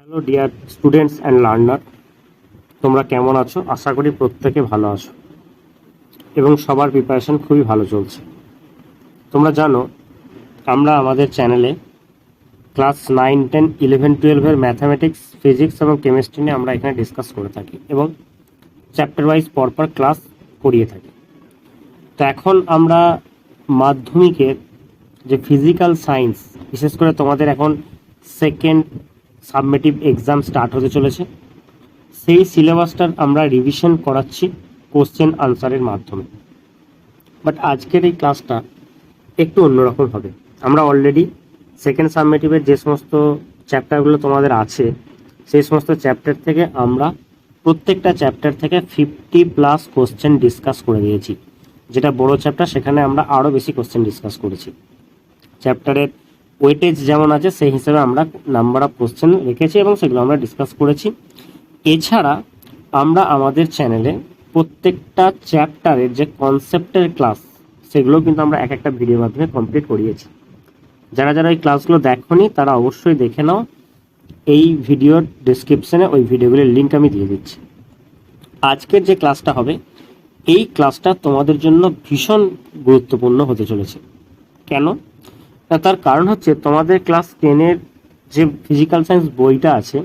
Hello dear students and learner, তোমরা কেমন আছো? আশা করি প্রত্যেকে ভালো আছো এবং সবার প্রিপারেশন খুবই ভালো চলছে। তোমরা জানো আমরা আমাদের চ্যানেলে ক্লাস 9, 10, 11, 12-এর ম্যাথামেটিক্স, ফিজিক্স এবং কেমিস্ট্রি নিয়ে আমরা এখানে ডিসকাস করে থাকি এবং চ্যাপ্টার ওয়াইজ পরপর ক্লাস করিয়ে থাকি। তো এখন আমরা মাধ্যমিকের যে ফিজিক্যাল সায়েন্স, বিশেষ করে তোমাদের এখন সেকেন্ড সাবমেটিভ এক্সাম স্টার্ট হতে চলেছে, সেই সিলেবাসটার আমরা রিভিশন করাচ্ছি কোশ্চেন আনসারের মাধ্যমে। বাট আজকের এই ক্লাসটা একটু অন্যরকম হবে। আমরা অলরেডি সেকেন্ড সাবমেটিভের যে সমস্ত চ্যাপ্টারগুলো তোমাদের আছে, সেই সমস্ত চ্যাপ্টার থেকে আমরা প্রত্যেকটা চ্যাপ্টার থেকে 50+ কোশ্চেন ডিসকাস করে দিয়েছি। যেটা বড় চ্যাপ্টার, সেখানে আমরা আরও বেশি কোশ্চেন ডিসকাস করেছি। চ্যাপ্টারের ওয়েটেজ যেমন আছে সেই হিসেবে আমরা নাম্বার অফ কোশ্চেন রেখেছি এবং সেগুলো আমরা ডিসকাস করেছি। এছাড়া আমরা আমাদের চ্যানেলে প্রত্যেকটা চ্যাপ্টারের যে কনসেপ্টের ক্লাস, সেগুলো কিন্তু আমরা এক একটা ভিডিওর মাধ্যমে কমপ্লিট করিয়েছি। যারা যারা এই ক্লাসগুলো দেখোনি তারা অবশ্যই দেখে নাও। এই ভিডিওর ডেসক্রিপশনে ওই ভিডিওগুলির লিঙ্ক আমি দিয়ে দিচ্ছি। আজকের যে ক্লাসটা হবে, এই ক্লাসটা তোমাদের জন্য ভীষণ গুরুত্বপূর্ণ হতে চলেছে। কেন? তার কারণ হচ্ছে তোমাদের ক্লাস 10-এর যে ফিজিক্যাল সায়েন্স বইটা আছে,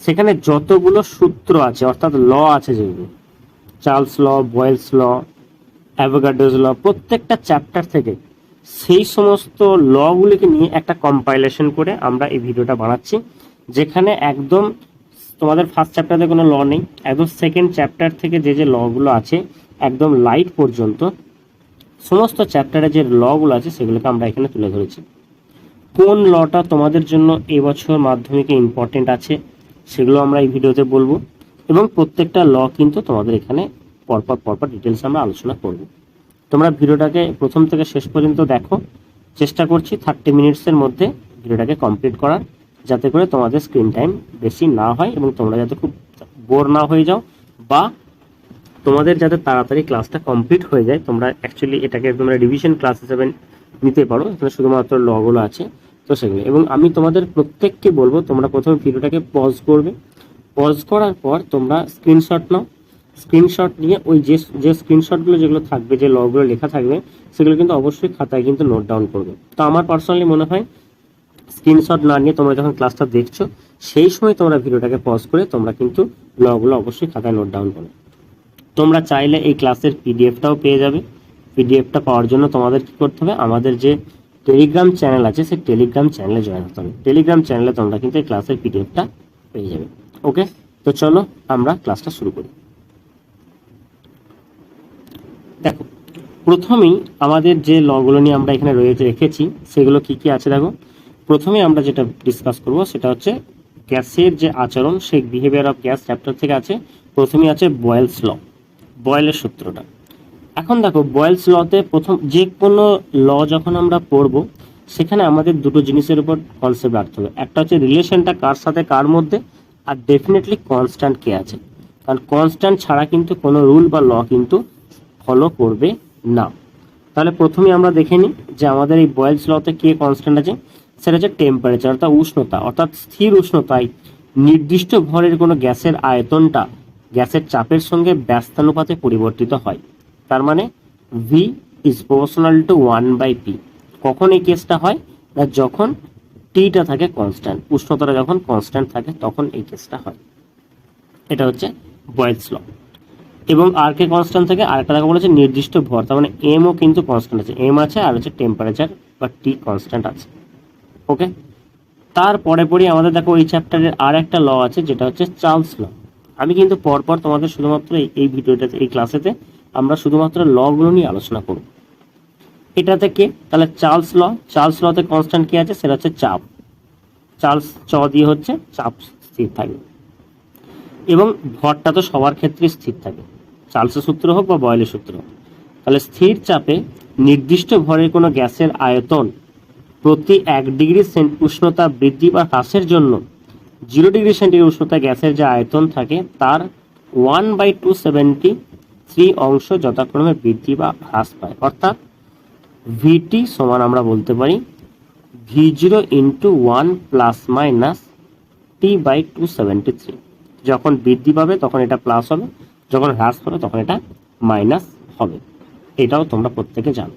সেখানে যতগুলো সূত্র আছে, অর্থাৎ ল আছে, যেগুলো চার্লস ল, বয়েলস ল, অ্যাভোগাড্রোস ল, প্রত্যেকটা চ্যাপ্টার থেকে সেই সমস্ত লগুলিকে নিয়ে একটা কম্পাইলেশন করে আমরা এই ভিডিওটা বানাচ্ছি, যেখানে একদম তোমাদের ফার্স্ট চ্যাপ্টারে কোনো ল নেই, একদম সেকেন্ড চ্যাপ্টার থেকে যে যে লগুলো আছে একদম লাইট পর্যন্ত সমস্ত চ্যাপ্টারে যে লগুলো আছে সেগুলোকে আমরা এখানে তুলে ধরেছি। কোন লটা তোমাদের জন্য এবছর মাধ্যমিকে ইম্পর্টেন্ট আছে সেগুলো আমরা এই ভিডিওতে বলবো, এবং প্রত্যেকটা ল কিন্তু তোমাদের এখানে পরপর ডিটেলস আমরা আলোচনা করব। তোমরা ভিডিওটাকে প্রথম থেকে শেষ পর্যন্ত দেখো। চেষ্টা করছি 30 মিনিটসের মধ্যে ভিডিওটাকে কমপ্লিট করার, যাতে করে তোমাদের স্ক্রিন টাইম বেশি না হয় এবং তোমরা যাতে খুব বোর না হয়ে যাও, বা তোমাদের যাতে তাড়াতাড়ি ক্লাসটা কমপ্লিট হয়ে যায়। তোমরা অ্যাকচুয়ালি এটাকে তোমরা রিভিশন ক্লাস হিসেবে নিতে পারো, এখানে শুধুমাত্র লগুলো আছে তো সেগুলো। এবং আমি তোমাদের প্রত্যেককে বলবো, তোমরা প্রথমে ভিডিওটাকে পজ করবে। পজ করার পর তোমরা স্ক্রিনশট নাও। স্ক্রিনশট নিয়ে ওই যে স্ক্রিনশটগুলো যেগুলো থাকবে, যে লগুলো লেখা থাকবে, সেগুলো কিন্তু অবশ্যই খাতায় কিন্তু নোট ডাউন করবে। তো আমার পার্সোনালি মনে হয় স্ক্রিনশট না নিয়ে তোমরা যখন ক্লাসটা দেখছো, সেই সময় তোমরা ভিডিওটাকে পজ করে তোমরা কিন্তু লগুলো অবশ্যই খাতায় নোট ডাউন করো। তোমরা চাইলে এই ক্লাসের পিডিএফটাও পেয়ে যাবে। পিডিএফটা পাওয়ার জন্য তোমাদের কী করতে হবে, আমাদের যে টেলিগ্রাম চ্যানেল আছে সেই টেলিগ্রাম চ্যানেলে জয়েন হতে হবে। টেলিগ্রাম চ্যানেলে তোমরা কিন্তু এই ক্লাসের পিডিএফটা পেয়ে যাবে। ওকে, তো চলো আমরা ক্লাসটা শুরু করি। দেখো, প্রথমেই আমাদের যে লগুলো নিয়ে আমরা এখানে রেখেছি সেগুলো কি কি আছে দেখো। প্রথমে আমরা যেটা ডিসকাস করব সেটা হচ্ছে গ্যাসের যে আচরণ, সেই বিহেভিয়ার অফ গ্যাস চ্যাপ্টার থেকে আছে। প্রথমেই আছে বয়েলস ল, বয়েলের সূত্রটা। এখন দেখো, বয়েলস লতে প্রথম যে কোনো ল যখন আমরা পড়ব, সেখানে আমাদের দুটো জিনিসের উপর কনসেপ্ট রাখতে হবে। একটা হচ্ছে রিলেশনটা কার সাথে কার মধ্যে, আর ডেফিনেটলি কনস্ট্যান্ট কে আছে। কারণ কনস্ট্যান্ট ছাড়া কিন্তু কোনো রুল বা ল কিন্তু ফলো করবে না। তাহলে প্রথমে আমরা দেখে নিই যে আমাদের এই বয়েলস লতে কে কনস্ট্যান্ট আছে। সেটা হচ্ছে টেম্পারেচার, অর্থাৎ উষ্ণতা, অর্থাৎ স্থির উষ্ণতায় নির্দিষ্ট ভরের কোনো গ্যাসের আয়তনটা গ্যাসের চাপের সঙ্গে ব্যস্তানুপাতে পরিবর্তিত হয়। তার মানে V is proportional two 1/P। কখন এই কেসটা হয় না, যখন টিটা থাকে কনস্ট্যান্ট, উষ্ণতাটা যখন কনস্ট্যান্ট থাকে তখন এই কেসটা হয়। এটা হচ্ছে বয়েলস ল। এবং আর কে কনস্ট্যান্ট থাকে, আরেকটা দেখা বলেছে নির্দিষ্ট ভর, তার মানে এমও কিন্তু কনস্ট্যান্ট আছে, এম আছে, আর হচ্ছে টেম্পারেচার বা টি কনস্ট্যান্ট আছে। ওকে, তারপরে আমাদের দেখো এই চ্যাপ্টারের আর একটা ল আছে, যেটা হচ্ছে চার্লস ল। আমি কিন্তু পরপর তোমাদের শুধুমাত্র এই ভিডিওটাতে, এই ক্লাসেতে আমরা শুধুমাত্র লগুলো নিয়ে আলোচনা করব। এটা থেকে তাহলে চার্লস ল, চার্লস লতে কনস্ট্যান্ট কি আছে, সেটা হচ্ছে চাপ। চার্লস চ দিয়ে হচ্ছে চাপ স্থির থাকে, এবং ভরটা তো সবার ক্ষেত্রে স্থির থাকে, চার্লসের সূত্র হোক বা বয়েলের সূত্র হোক। তাহলে স্থির চাপে নির্দিষ্ট ভরের কোনো গ্যাসের আয়তন প্রতি 1 ডিগ্রি উষ্ণতা বৃদ্ধি বা হ্রাসের জন্য 0 ডিগ্রি সেন্টিগ্রেড উষ্ণতা গ্যাসের যে আয়তন থাকে তার 1/273 অংশ যথাক্রমে বৃদ্ধি বা হ্রাস পায়। অর্থাৎ ভিটি সমান আমরা বলতে পারি V0 × 1 ± T/273। যখন বৃদ্ধি পাবে তখন এটা প্লাস হবে, যখন হ্রাস পাবে তখন এটা মাইনাস হবে। এটাও তোমরা প্রত্যেকে জানো।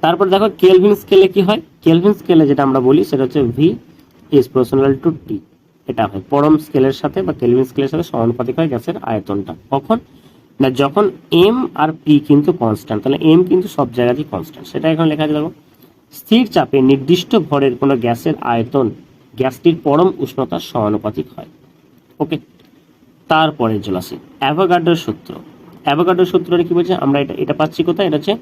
তারপর দেখো কেলভিন স্কেলে কি হয়, কেলভিন স্কেলে যেটা আমরা বলি সেটা হচ্ছে ভি ইজ প্রপোর্শনাল টু টি। এটা হয় পরম স্কেলের সাথে বা কেলভিন স্কেলের সাথে সমানুপাতিক হয় গ্যাসের আয়তনটা। কখন না, যখন এম আর পি কিন্তু কনস্ট্যান্ট। তাহলে এম কিন্তু সব জায়গাতেই কনস্ট্যান্ট, সেটা এখন লেখা যাবে। স্থির চাপে নির্দিষ্ট ভরের কোনো গ্যাসের আয়তন গ্যাসটির পরম উষ্ণতার সমানুপাতিক হয়। ওকে, তারপরে চলে আসি অ্যাভোগাড্রোর সূত্র। অ্যাভোগাড্রোর সূত্রটা কি বলছে, আমরা এটা পাচ্ছি কোথায়, এটা হচ্ছে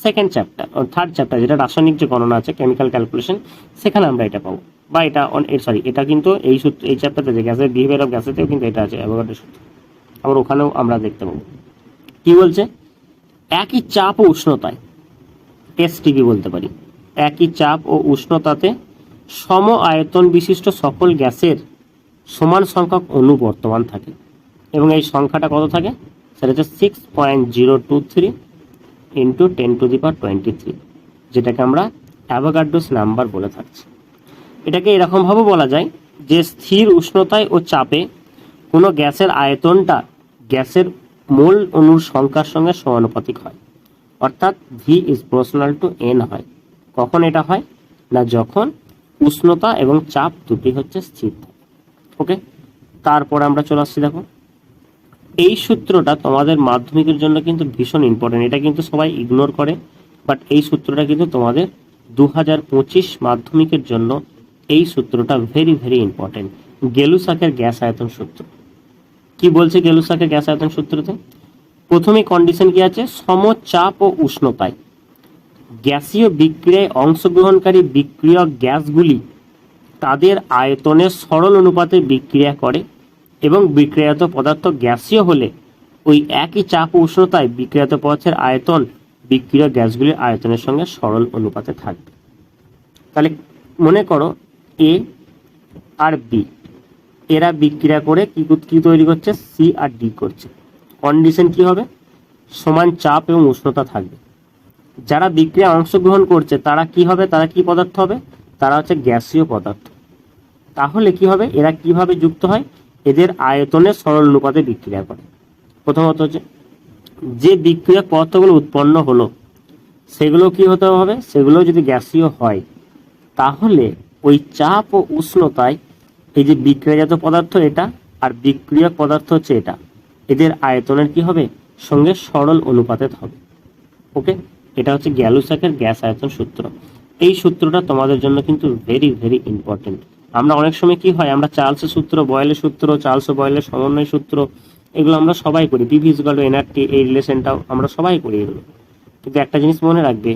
সেকেন্ড চ্যাপ্টার, থার্ড চ্যাপ্টার, যেটা রাসায়নিক যে গণনা আছে, কেমিক্যাল ক্যালকুলেশন, সেখানে আমরা এটা পাবো। বা এটা সরি, এটা কিন্তু এই সূত্র, এই চ্যাপ্টারতে যে গ্যাসের বিহেভিয়ার অফ গ্যাসেতেও কিন্তু এটা আছে অ্যাভোগাড্রোর সূত্র, আবার ওখানেও আমরা দেখতে পাবো। কি বলছে, একই চাপ ও উষ্ণতায়, এসটিপি বলতে পারি, একই চাপ ও উষ্ণতাতে সম আয়তন বিশিষ্ট সকল গ্যাসের সমান সংখ্যক অণু বর্তমান থাকে, এবং এই সংখ্যাটা কত থাকে, সেটা হচ্ছে 6.023 ইন্টু 10⁻23, যেটাকে আমরা অ্যাভোগাড্রোস নাম্বার বলে থাকছি। এটাকে এরকমভাবে বলা যায় যে স্থির উষ্ণতায় ও চাপে কোনো গ্যাসের আয়তনটা গ্যাসের মোল অণুর সংখ্যার সঙ্গে সমানুপাতিক হয়, অর্থাৎ V is proportional two N হয়। কখন এটা হয় না, যখন উষ্ণতা এবং চাপ দুটি হচ্ছে স্থির। ওকে, তারপর আমরা চলে আসছি, দেখো এই সূত্রটা তোমাদের মাধ্যমিকের জন্য কিন্তু ভীষণ ইম্পর্টেন্ট। এটা কিন্তু সবাই ইগনোর করে, বাট এই সূত্রটা কিন্তু তোমাদের 2025 মাধ্যমিকের জন্য এই সূত্রটা ভেরি ভেরি ইম্পর্টেন্ট। গেলুসাকের গ্যাস আয়তন সূত্র। কি বলছে গেলুসাকের গ্যাস আয়তন সূত্রতে, প্রথমে কন্ডিশন কি আছে, সমচাপ ও উষ্ণতায় গ্যাসীয় বিক্রিয়ায় অংশগ্রহণকারী বিক্রিয়ক গ্যাসগুলি তাদের আয়তনের সরল অনুপাতে বিক্রিয়া করে, এবং বিক্রিয়াত পদার্থ গ্যাসীয় হলে ওই একই চাপ ও উষ্ণতায় বিক্রিয়াত পদার্থের আয়তন বিক্রিয়ক গ্যাসগুলির আয়তনের সঙ্গে সরল অনুপাতে থাকবে। তাহলে মনে করো এ আর বি, এরা বিক্রিয়া করে কি তৈরি করছে, সি আর ডি করছে। কন্ডিশন কি হবে, সমান চাপ এবং উষ্ণতা থাকবে। যারা বিক্রিয়া অংশগ্রহণ করছে তারা কি হবে, তারা কি পদার্থ হবে, তারা হচ্ছে গ্যাসীয় পদার্থ। তাহলে কি হবে, এরা কিভাবে যুক্ত হয়, এদের আয়তনের সরল অনুপাতে বিক্রিয়া করে। প্রথমত হচ্ছে যে বিক্রিয়ক পদার্থগুলো উৎপন্ন হলো সেগুলো কি হতে হবে, সেগুলো যদি গ্যাসীয় হয় তাহলে ওই চাপ ও উষ্ণতায় এই যে বিক্রিয়াজাত পদার্থ এটা আর বিক্রিয়ক পদার্থ হচ্ছে এটা, এদের আয়তনের কি হবে, সঙ্গে সরল অনুপাতে হবে। ওকে, এটা হচ্ছে গ্যালুসাকের গ্যাস আয়তন সূত্র। এই সূত্রটা তোমাদের জন্য কিন্তু ভেরি ভেরি ইম্পর্টেন্ট। আমরা অনেক সময় কি হয়, আমরা চার্লসের সূত্র, বয়েলের সূত্র, চার্লস ও বয়েলের সমন্বয় সূত্র, এগুলো আমরা সবাই করি, PV is equal two nRT, এই রিলেশনটাও আমরা সবাই করি এগুলো। কিন্তু একটা জিনিস মনে রাখবে,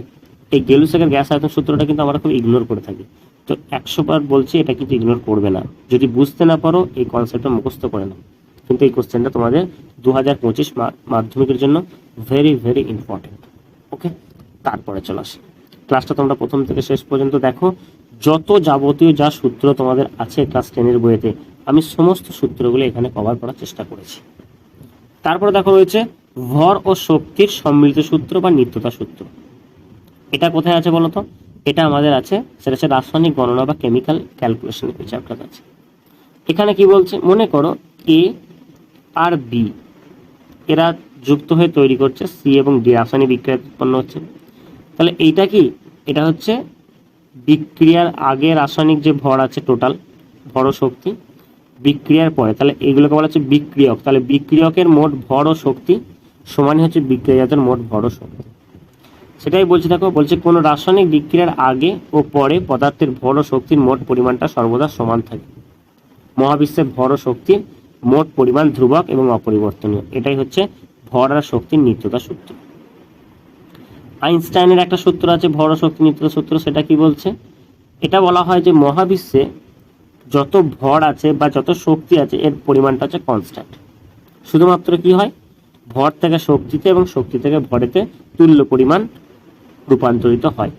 এই গেলুসাকের গ্যাস আয়তন সূত্রটা কিন্তু আমরা খুব ইগনোর করে থাকি। তো 100 বার বলছি, এটা কিন্তু ইগনোর করবে না। যদি বুঝতে না পারো এই কনসেপ্টটা মুখস্থ করে নাও, কিন্তু এই কোশ্চেনটা তোমাদের 2025 মাধ্যমিকের জন্য ভেরি ভেরি ইম্পর্টেন্ট। ওকে, তারপরে চলে আসি, ক্লাসটা তোমরা প্রথম থেকে শেষ পর্যন্ত দেখো। যত যাবতীয় যা সূত্র তোমাদের আছে ক্লাস 10-এর বইয়েতে, আমি সমস্ত সূত্রগুলো এখানে কভার করার চেষ্টা করেছি। তারপরে দেখো রয়েছে ভর ও শক্তির সম্মিলিত সূত্র বা নিত্যতা সূত্র। এটা কোথায় আছে বলো তো, এটা আমাদের আছে, সেটা হচ্ছে রাসায়নিক গণনা বা কেমিক্যাল ক্যালকুলেশন চ্যাপ্টার আছে। এখানে কি বলছে, মনে করো এ আর বি এরা যুক্ত হয়ে তৈরি করছে সি এবং ডি, রাসায়নিক বিক্রিয়া উৎপন্ন হচ্ছে। তাহলে এইটা কি, এটা হচ্ছে বিক্রিয়ার আগে রাসায়নিক যে ভর আছে টোটাল ভর ও শক্তি, বিক্রিয়ার পরে, তাহলে এগুলোকে বলা হচ্ছে বিক্রিয়ক। তাহলে বিক্রিয়কের মোট ভর ও শক্তি সমানই হচ্ছে বিক্রিয়াজাতের মোট ভর ও শক্তি। সেটাই বলছে, দেখো বলছে কোনো রাসায়নিক বিক্রিয়ার আগে ও পরে পদার্থের ভর ও শক্তির মোট পরিমাণটা সর্বদা সমান থাকে। মহাবিশ্বের ভর ও শক্তির মোট পরিমাণ ধ্রুবক এবং অপরিবর্তনীয়। এটাই হচ্ছে ভর আর শক্তির নিত্যতা সূত্র। আইনস্টাইনের একটা সূত্র আছে ভর ও শক্তির নিত্যতা সূত্র, সেটা কি বলছে, এটা বলা হয় যে মহাবিশ্বে যত ভর আছে বা যত শক্তি আছে এর পরিমাণটা হচ্ছে কনস্ট্যান্ট। শুধুমাত্র কি হয়, ভর থেকে শক্তিতে এবং শক্তি থেকে ভরেতে তুল্য পরিমাণ রূপান্তরিত হয়।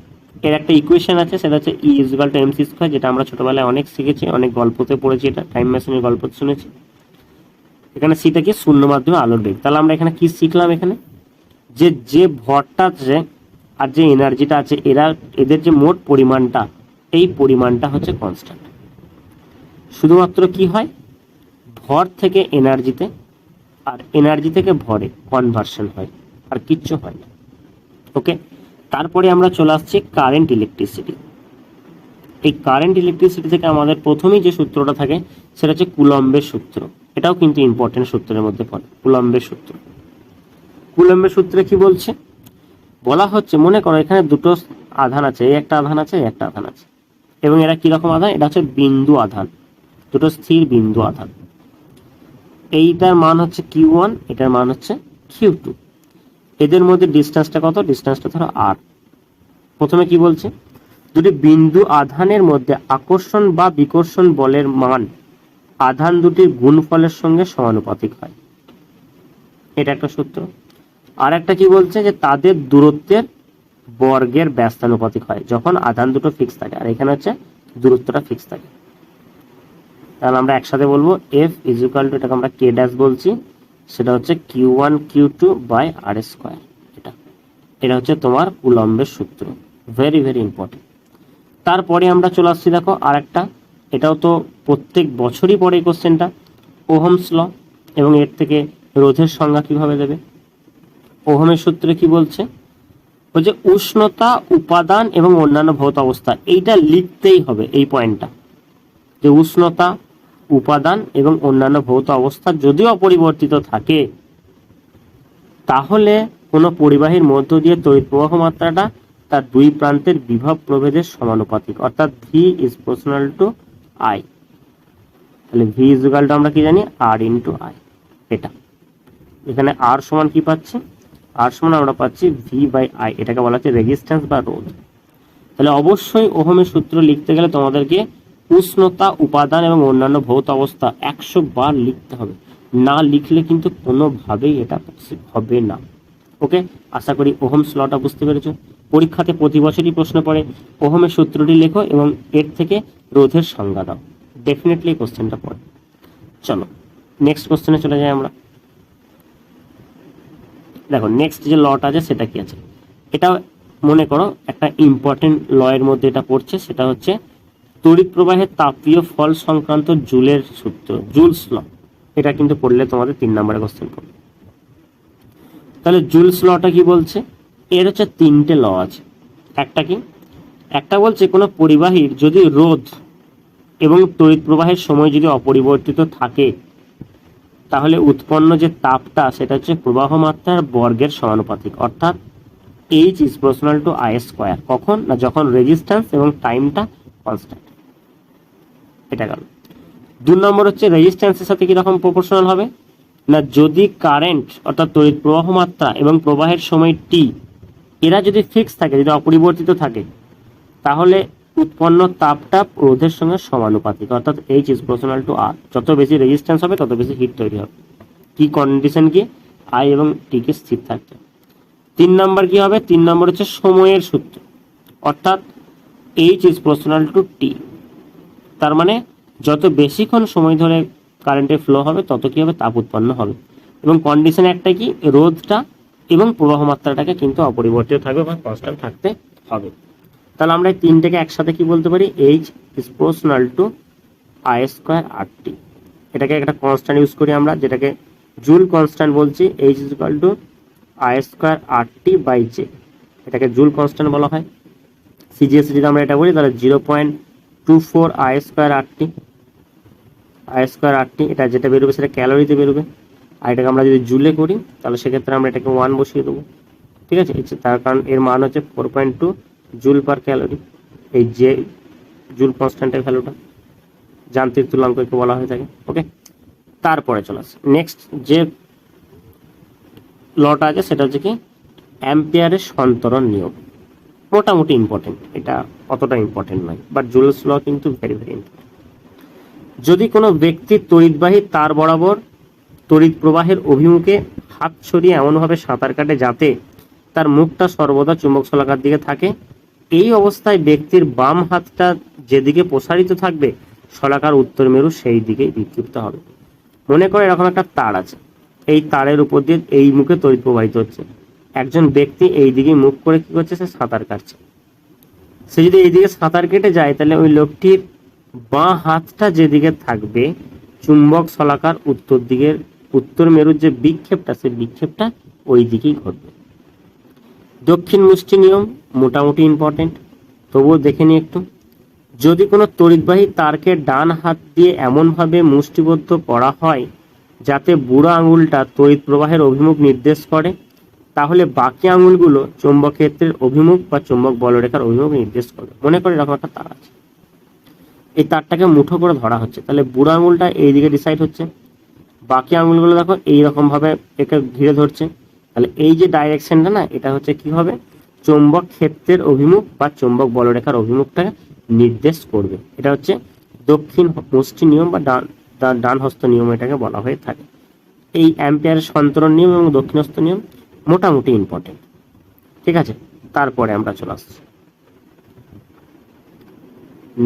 এর একটা ইকুয়েশন আছে, সেটা হচ্ছে E = mc², যেটা আমরা ছোটবেলায় অনেক শিখেছি, অনেক গল্পতে পড়েছি, এটা টাইম মেশিনের গল্প শুনেছি। এখানে সিটা কি, শূন্য মাধ্যমে আলোর বেগ। তাহলে আমরা এখানে কি শিখলাম, এখানে যে ভরটা আছে আর যে এনার্জিটা আছে এদের যে মোট পরিমাণটা, এই পরিমাণটা হচ্ছে কনস্ট্যান্ট। শুধুমাত্র কি হয়, ভর থেকে এনার্জিতে আর এনার্জি থেকে ভরে কনভার্সন হয়, আর কিচ্ছু হয় না। ওকে, তারপরে আমরা চলে আসছি কারেন্ট ইলেকট্রিসিটি। এই কারেন্ট ইলেকট্রিসিটি থেকে আমাদের প্রথমেই যে সূত্রটা থাকে সেটা হচ্ছে কুলম্বের সূত্র। এটাও কিন্তু ইম্পর্টেন্ট সূত্রের মধ্যে পড়ে, কুলম্বের সূত্র। কুলম্বের সূত্রে কি বলছে, বলা হচ্ছে মনে করো এখানে দুটো আধান আছে, এই একটা আধান আছে, এই একটা আধান আছে, এবং এরা কিরকম আধান, এটা হচ্ছে বিন্দু আধান, দুটো স্থির বিন্দু আধান। এইটার মান হচ্ছে Q1, এটার মান হচ্ছে Q2। এদের মধ্যে ডিস্টেন্সটা কত, ডিস্টেন্সটা ধরো R। প্রথমে কি বলছে, দুটি বিন্দু আধানের মধ্যে আকর্ষণ বা বিকর্ষণ বলের মান আধান দুটির গুণফলের সঙ্গে সমানুপাতিক হয়, এটা একটা সূত্র। আর একটা কি বলছে, যে তাদের দূরত্বের বর্গের ব্যস্তানুপাতিক হয় যখন আধান দুটো ফিক্স থাকে, আর এখানে হচ্ছে দূরত্বটা ফিক্স থাকে। তাহলে আমরা একসাথে বলবো F ইজ ইকুয়াল টু, এটাকে আমরা K ড্যাশ বলছি, সেটা হচ্ছে Q1 Q2 by R square. এটা হচ্ছে তোমার কুলম্বের সূত্র, ভেরি ভেরি ইম্পর্টেন্ট। তারপরে আমরা চলে আসছি দেখো আর একটা, এটাও তো প্রত্যেক বছরই পড়ে এই কোশ্চেনটা, ওহমস ল। এবং এর থেকে রোধের সংজ্ঞা কিভাবে দেবে, ওহমের সূত্রে কি বলছে, ওই যে উষ্ণতা, উপাদান এবং অন্যান্য ভৌত অবস্থা, এইটা লিখতেই হবে এই পয়েন্টটা, যে উষ্ণতা, উপাদান এবং অন্যান্য ভৌত অবস্থা যদি অপরিবর্তিত থাকে তাহলে কোনো পরিবাহীর মধ্য দিয়ে তড়িৎ প্রবাহ মাত্রাটা তার দুই প্রান্তের বিভব প্রভেদের সমানুপাতিক, অর্থাৎ V is proportional to I। তাহলে V ইজ ইকুয়াল টু আমরা কি জানি, R ইন্টু I। এটা এখানে R সমান কি পাচ্ছি, R সমান আমরা পাচ্ছি V বাই I, এটাকে বলা হচ্ছে রেজিস্ট্যান্স বা রোধ। তাহলে অবশ্যই ওহমের সূত্র লিখতে গেলে তোমাদেরকে উষ্ণতা, উপাদান এবং অন্যান্য ভৌত অবস্থা 100 বার লিখতে হবে, না লিখলে কিন্তু কোনোভাবেই এটা হবে না। ওকে, আশা করি ওহমস লটা বুঝতে পেরেছো। পরীক্ষাতে প্রতি বছরই প্রশ্ন পড়ে, ওহমের সূত্রটি লেখো এবং এর থেকে রোধের সংজ্ঞা দাও, ডেফিনেটলি কোশ্চেনটা পড়ে। চলো নেক্সট কোশ্চেনে চলে যাই আমরা। দেখো নেক্সট যে লটা আছে সেটা কি আছে, এটা মনে করো একটা ইম্পর্টেন্ট ল এর মধ্যে এটা পড়ছে, সেটা হচ্ছে তড়িৎ প্রবাহের তাপীয় ফল সংক্রান্ত জুলের সূত্র, জুলস ল। এটা কিন্তু পড়লে তোমাদের 3 নম্বরে কোশ্চেন পড়বে। তাহলে জুলস লটা কি বলছে, এর হচ্ছে 3টে ল আছে। একটা কি, একটা বলছে কোনো পরিবাহীর যদি রোধ এবং তড়িৎ প্রবাহের সময় যদি অপরিবর্তিত থাকে তাহলে উৎপন্ন যে তাপটা সেটা হচ্ছে প্রবাহ মাত্রার বর্গের সমানুপাতিক, অর্থাৎ H is proportional to I square. কখন না, যখন রেজিস্ট্যান্স এবং টাইমটা কনস্ট্যান্ট। এটা গেল। 2 নম্বর হচ্ছে রেজিস্ট্যান্সের সাথে কিরকম প্রপোর্শনাল হবে না, যদি কারেন্ট অর্থাৎ তড়িৎ প্রবাহ মাত্রা এবং প্রবাহের সময় T এরা যদি ফিক্স থাকে, যদি অপরিবর্তিত থাকে, তাহলে উৎপন্ন তাপটা রোধের সঙ্গে সমানুপাতিক, অর্থাৎ H is proportional two R। যত বেশি রেজিস্ট্যান্স হবে তত বেশি হিট তৈরি হবে। কি কন্ডিশন, কি I এবং T কে স্থির থাকতে। 3 নম্বর কি হবে, 3 নম্বর হচ্ছে সময়ের সূত্র, অর্থাৎ H is proportional two T। তার মানে যত বেশিক্ষণ সময় ধরে কারেন্টের ফ্লো হবে তত কি হবে, তাপ উৎপন্ন হবে। এবং কন্ডিশন একটা কি, রোধটা এবং প্রবাহ মাত্রাটাকে কিন্তু অপরিবর্তিত থাকবে বা কনস্ট্যান্ট থাকতে হবে। তাহলে আমরা এই 3টাকে একসাথে কি বলতে পারি, H is proportional to I square RT। এটাকে একটা কনস্ট্যান্ট ইউজ করি আমরা, যেটাকে জুল কনস্ট্যান্ট বলছি, H is equal to I square RT by J। এটাকে জুল কনস্ট্যান্ট বলা হয়। সিজিএস যদি আমরা এটা বলি তাহলে 0.24 I স্কোয়ার RT। এটা যেটা বেরোবে সেটা ক্যালোরিতে বেরোবে, আর এটাকে আমরা যদি জুলে করি তাহলে সেক্ষেত্রে আমরা এটাকে 1 বসিয়ে দেবো। ঠিক আছে, তার কারণ এর মান হচ্ছে 4.2 জুল পার ক্যালোরি। এই যে জুল কনস্ট্যান্টের ভ্যালুটা যান্ত্রিক তুল্যাঙ্ককে বলা হয়ে থাকে। ওকে, তারপরে চলে আসে নেক্সট যে লটা আছে সেটা হচ্ছে কি অ্যাম্পিয়ারের সন্তরণ নিয়ম। মোটামুটি ইম্পর্টেন্ট, এটা অতটা ইম্পর্টেন্ট নয়, বাট জুলস ল কিন্তু ভেরি ভেরি ইম্পর্টেন্ট। যদি কোনো ব্যক্তি তড়িৎবাহী তার বরাবর তড়িৎ প্রবাহের অভিমুখে হাত ছড়িয়ে এমনভাবে সাঁতার কাটে যাতে তার মুখটা সর্বদা চুম্বক শলাকার দিকে থাকে, এই অবস্থায় ব্যক্তির বাম হাতটা যেদিকে প্রসারিত থাকবে শলাকার উত্তর মেরু সেই দিকেই বিক্ষিপ্ত হবে। মনে করে এরকম একটা তার আছে, এই তারের উপর দিয়ে এই মুখে তড়িৎ প্রবাহিত হচ্ছে, একজন ব্যক্তি এই দিকে মুখ করে কি করছে, সে সাঁতার কাটছে। সে যদি এই দিকে সাঁতার কেটে যায় তাহলে ওই লোকটির বাঁ হাতটা যেদিকে থাকবে চুম্বক শলাকার উত্তর মেরুর যে বিক্ষেপটা, সেই বিক্ষেপটা ওই দিকেই ঘটবে। দক্ষিণ মুষ্টি নিয়ম মোটামুটি ইম্পর্টেন্ট, তবুও দেখে নিই একটু। যদি কোনো তড়িৎবাহী তারকে ডান হাত দিয়ে এমনভাবে মুষ্টিবদ্ধ করা হয় যাতে বুড়ো আঙুলটা তড়িৎ প্রবাহের অভিমুখ নির্দেশ করে, তাহলে বাকি আঙুলগুলো চৌম্বক ক্ষেত্রের অভিমুখ বা চৌম্বক বলরেখার অভিমুখ নির্দেশ করবে। মনে করে এরকম একটা তার আছে, এই তারটাকে মুঠো করে ধরা হচ্ছে, তাহলে বুড়ো আঙুলটা এইদিকে ডিসাইড হচ্ছে, বাকি আঙুলগুলো দেখো এইরকম ভাবে একে ঘিরে ধরছে, তাহলে এই যে ডাইরেকশনটা না, এটা হচ্ছে কি হবে, চৌম্বক ক্ষেত্রের অভিমুখ বা চৌম্বক বলরেখার অভিমুখটা নির্দেশ করবে। এটা হচ্ছে দক্ষিণ মুষ্টি নিয়ম বা ডান হস্ত নিয়ম এটাকে বলা হয়ে থাকে। এই অ্যাম্পিয়ারের সন্তরণ নিয়ম এবং দক্ষিণহস্ত নিয়ম মোটামুটি ইম্পর্টেন্ট। ঠিক আছে, তারপরে আমরা চলে আসছি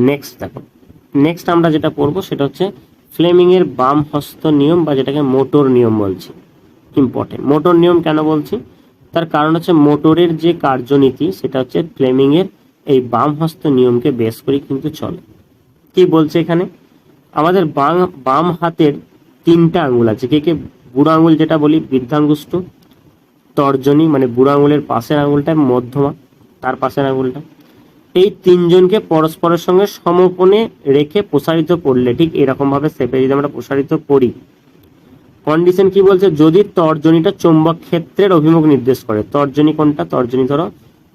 নেক্সট। দেখো নেক্সট আমরা যেটা পড়বো সেটা হচ্ছে ফ্লেমিং এর বাম হস্ত নিয়ম বা যেটাকে মোটর নিয়ম বলছি। ইম্পর্টেন্ট। মোটর নিয়ম কেন বলছি, তার কারণ হচ্ছে মোটরের যে কার্যনীতি সেটা হচ্ছে ফ্লেমিং এর এই বাম হস্ত নিয়মকে বেস করে কিন্তু চলে। কি বলছে এখানে, আমাদের বাম হাতের তিনটা আঙুল আছে। কে কে? বুড়ো আঙুল যেটা বলি বৃদ্ধাঙ্গুষ্ঠ, তর্জনী মানে বুড়ো আঙুলের পাশের আঙুলটা, মধ্যমা তার পাশের আঙুলটা, এই তিনজনকে পরস্পরের সঙ্গে সমকোণে রেখে প্রসারিত করলে, ঠিক এরকম ভাবে শেপে যদি আমরা প্রসারিত করি, কন্ডিশন কি বলছে, যদি তর্জনীটা চৌম্বক ক্ষেত্রের অভিমুখ নির্দেশ করে। তর্জনী কোনটা? তর্জনী ধরো,